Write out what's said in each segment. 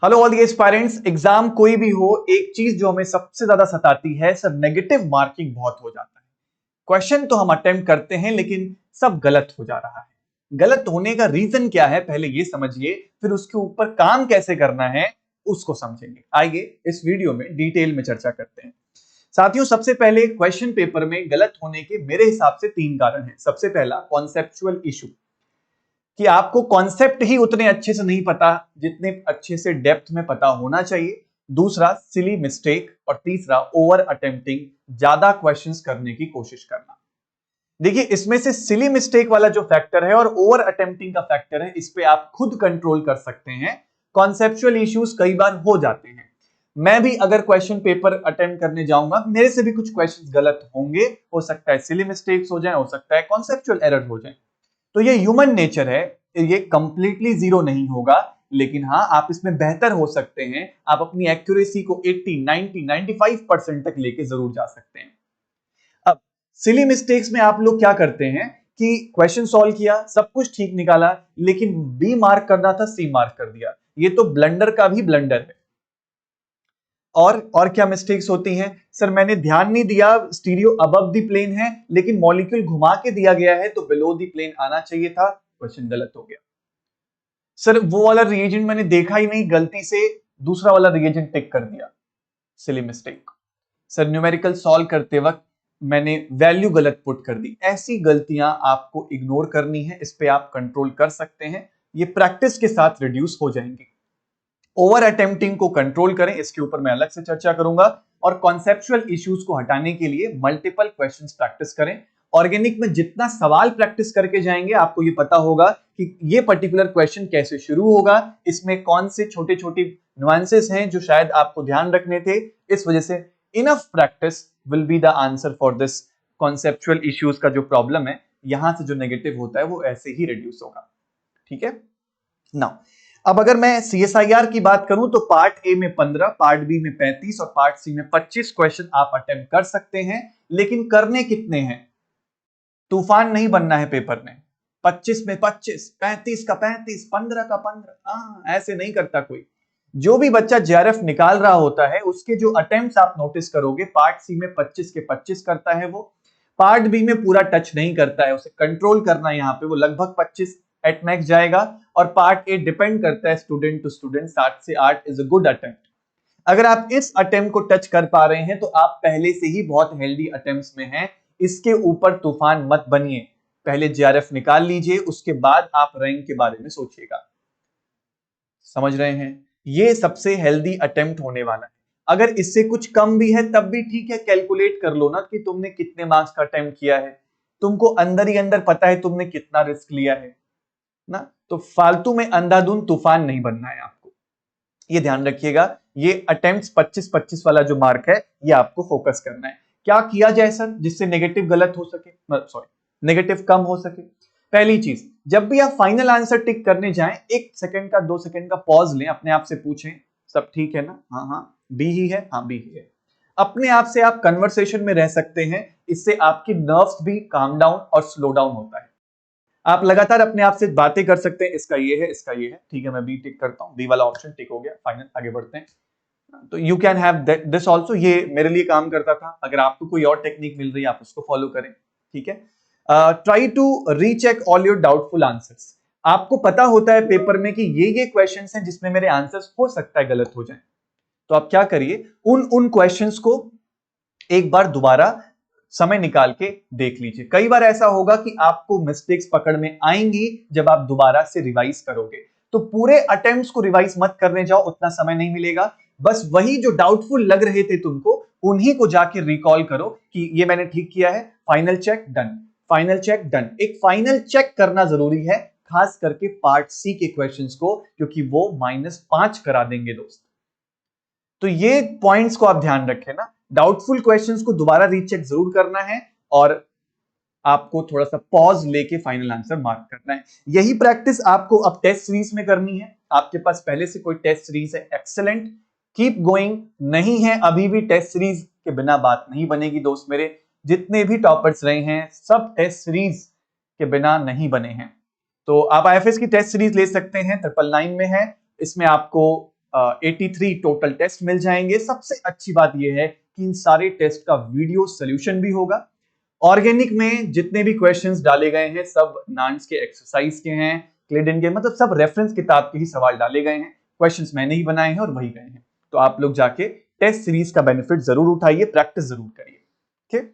Hello all the aspirants. Exam कोई भी हो, एक चीज जो हमें सबसे ज्यादा सताती है सर, नेगेटिव मार्किंग बहुत हो जाता है। क्वेश्चन तो हम अटेम्प्ट करते हैं लेकिन सब गलत हो जा रहा है। गलत होने का रीजन क्या है पहले ये समझिए, फिर उसके ऊपर काम कैसे करना है उसको समझेंगे। आइए इस वीडियो में डिटेल में चर्चा करते हैं। साथियों, सबसे पहले क्वेश्चन पेपर में गलत होने के मेरे हिसाब से 3 कारण हैं। सबसे पहला कॉन्सेप्चुअल इशू, कि आपको कॉन्सेप्ट ही उतने अच्छे से नहीं पता जितने अच्छे से डेप्थ में पता होना चाहिए। दूसरा सिली मिस्टेक, और तीसरा ओवर अटेम्प्टिंग, ज्यादा क्वेश्चंस करने की कोशिश करना। देखिए, इसमें से सिली मिस्टेक वाला जो फैक्टर है और ओवर अटेम्प्टिंग का फैक्टर है, इस पे आप खुद कंट्रोल कर सकते हैं। कॉन्सेप्चुअल इश्यूज कई बार हो जाते हैं। मैं भी अगर क्वेश्चन पेपर अटेम्प्ट करने जाऊंगा, मेरे से भी कुछ क्वेश्चंस गलत होंगे। हो सकता है सिली मिस्टेक्स हो जाए, हो सकता है कॉन्सेप्चुअल एरर हो जाए। तो ये ह्यूमन नेचर है, ये कंप्लीटली जीरो नहीं होगा, लेकिन हाँ आप इसमें बेहतर हो सकते हैं। आप अपनी एक्यूरेसी को 80, 90, 95% तक लेके जरूर जा सकते हैं। अब सिली मिस्टेक्स में आप लोग क्या करते हैं कि क्वेश्चन सॉल्व किया, सब कुछ ठीक निकाला, लेकिन बी मार्क करना था सी मार्क कर दिया। ये तो ब्लंडर का भी ब्लंडर है। और क्या मिस्टेक्स होती हैं? सर मैंने ध्यान नहीं दिया, स्टीरियो अबव द प्लेन है लेकिन मॉलिक्यूल घुमा के दिया गया है तो बिलो द प्लेन आना चाहिए था, क्वेश्चन गलत हो गया। सर वो वाला रिएजेंट मैंने देखा ही नहीं, गलती से दूसरा वाला रिएजेंट टिक कर दिया, silly mistake. Sir numerical solve करते वक्त मैंने वैल्यू गलत पुट कर दी। ऐसी गलतियां आपको इग्नोर करनी है, इस पे आप कंट्रोल कर सकते हैं, ये प्रैक्टिस के साथ रिड्यूस हो जाएंगी। ओवर अटेम्प्टिंग को कंट्रोल करें, इसके ऊपर मैं अलग से चर्चा करूंगा। और कॉन्सेप्चुअल इश्यूज को हटाने के लिए मल्टीपल क्वेश्चंस प्रैक्टिस करें। ऑर्गेनिक में जितना सवाल प्रैक्टिस करके जाएंगे, आपको ये पता होगा कि ये पर्टिकुलर क्वेश्चन कैसे शुरू होगा, इसमें कौन से छोटे छोटे नुआंसेस हैं जो शायद आपको ध्यान रखने थे। इस वजह से enough practice will be the answer for this conceptual issues का जो प्रॉब्लम है, यहां से जो नेगेटिव होता है वो ऐसे ही रिड्यूस होगा। ठीक है ना। अब अगर मैं सीएसआईआर की बात करूं तो पार्ट ए में 15, पार्ट बी में 35 और पार्ट सी में 25 क्वेश्चन आप अटेम्प्ट कर सकते हैं, लेकिन करने कितने हैं? तूफान नहीं बनना है पेपर में। 25 में 25, 35 का 35, 15 का 15, ऐसे नहीं करता कोई। जो भी बच्चा जेआरएफ निकाल रहा होता है उसके जो अटेम्प्ट्स आप नोटिस करोगे, पार्ट सी में 25 के 25 करता है वो, पार्ट बी में पूरा टच नहीं करता है, उसे कंट्रोल करना है, यहां पे वो लगभग 25 एट मैक्स जाएगा। और पार्ट ए डिपेंड करता है स्टूडेंट टू स्टूडेंट, 7 से 8 इज अ गुड अटेम्प्ट। अगर आप इस अटेम्प्ट को टच कर पा रहे हैं तो आप पहले से ही बहुत हेल्दी अटेम्प्ट्स में हैं। इसके ऊपर तूफान मत बनिए, पहले जेआरएफ निकाल लीजिए, उसके बाद आप रैंक के बारे में सोचिएगा। समझ रहे हैं? ये सबसे हेल्दी अटेम्प्ट होने वाला है। अगर इससे कुछ कम भी है तब भी ठीक है, कैलकुलेट कर लो ना कि तुमने कितने मार्क्स का अटेम्प्ट किया है। तुमको अंदर ही अंदर पता है तुमने कितना रिस्क लिया है ना। तो फालतू में अंधाधुंध तूफान नहीं बनना है आपको, ये ध्यान रखिएगा। ये अटेम्प्ट्स 25-25 वाला जो मार्क है, ये आपको फोकस करना है। क्या किया जाए सर जिससे नेगेटिव गलत हो सके, सॉरी नेगेटिव कम हो सके? पहली चीज, जब भी आप फाइनल आंसर टिक करने जाएं, 1 सेकंड का 2 सेकंड का पॉज लें, अपने आप से पूछें सब ठीक है ना? हाँ हाँ, बी ही है, हाँ बी ही है। अपने आप से आप कन्वर्सेशन में रह सकते हैं, इससे आपकी नर्व्स भी काम डाउन और स्लो डाउन होता है। आप लगातार अपने आप से बातें कर सकते हैं, इसका ये है, इसका ये है, ठीक है मैं बी टिक करता हूं, बी वाला ऑप्शन टिक हो गया, फाइनल आगे बढ़ते हैं। तो you can have this also, ये मेरे लिए काम करता था। अगर आपको कोई और टेक्निक मिल रही है आप उसको फॉलो करें। ठीक है, try to recheck all your doubtful answers. आपको पता होता है पेपर में कि ये क्वेश्चंस हैं जिसमें मेरे आंसर्स हो सकता है गलत हो जाएं, तो आप क्या करिए, उन क्वेश्चंस को एक बार दोबारा समय निकाल के देख लीजिए। कई बार ऐसा होगा कि आपको मिस्टेक्स पकड़ में आएंगी जब आप दोबारा से रिवाइज करोगे, तो पूरे अटेम्प्ट्स को रिवाइज मत करने जाओ, उतना समय नहीं मिलेगा। बस वही जो डाउटफुल लग रहे थे तुमको, उन्हीं को जाके रिकॉल करो कि ये मैंने ठीक किया है, final check done, final check done. एक फाइनल चेक करना जरूरी है, खास करके पार्ट सी के क्वेश्चंस को, क्योंकि वो -5 करा देंगे दोस्त। तो ये पॉइंट्स को आप ध्यान रखें ना। डाउटफुल क्वेश्चंस को दोबारा रीचेक जरूर करना है और आपको थोड़ा सा पॉज लेके फाइनल आंसर मार्क करना है। यही प्रैक्टिस आपको अब टेस्ट सीरीज में करनी है। आपके पास पहले से कोई टेस्ट सीरीज है, एक्सेलेंट, कीप गोइंग। नहीं है अभी भी टेस्ट सीरीज के बिना बात नहीं बनेगी दोस्त मेरे। जितने भी टॉपर्स रहे हैं सब टेस्ट सीरीज के बिना नहीं बने हैं। तो आप आईएफएस की टेस्ट सीरीज ले सकते हैं, 999 में है। इसमें आपको 83 टोटल टेस्ट मिल जाएंगे। सबसे अच्छी बात यह है कि इन सारे टेस्ट का वीडियो सोल्यूशन भी होगा। ऑर्गेनिक में जितने भी क्वेश्चंस डाले गए हैं सब नान्स के एक्सरसाइज के हैं, क्लेडन के, मतलब सब रेफरेंस किताब के ही सवाल डाले गए हैं। क्वेश्चंस मैंने ही बनाए हैं और वही गए हैं। तो आप लोग जाके टेस्ट सीरीज का बेनिफिट जरूर उठाइए, प्रैक्टिस जरूर करिए। ठीक,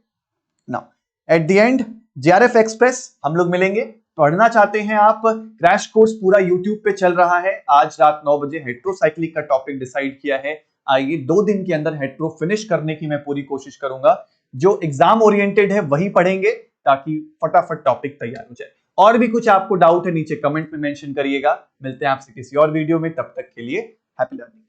now at the end JRF express हम लोग मिलेंगे। पढ़ना चाहते हैं आप, क्रैश कोर्स पूरा यूट्यूब पे चल रहा है। आज रात 9 बजे हेट्रोसाइक्लिक का टॉपिक डिसाइड किया है। आइए 2 दिन के अंदर हेट्रो फिनिश करने की मैं पूरी कोशिश करूंगा। जो एग्जाम ओरिएंटेड है वही पढ़ेंगे ताकि फटाफट टॉपिक तैयार हो जाए। और भी कुछ आपको डाउट है नीचे कमेंट में मेंशन करिएगा। मिलते हैं आपसे किसी और वीडियो में, तब तक के लिए हैप्पी लर्निंग।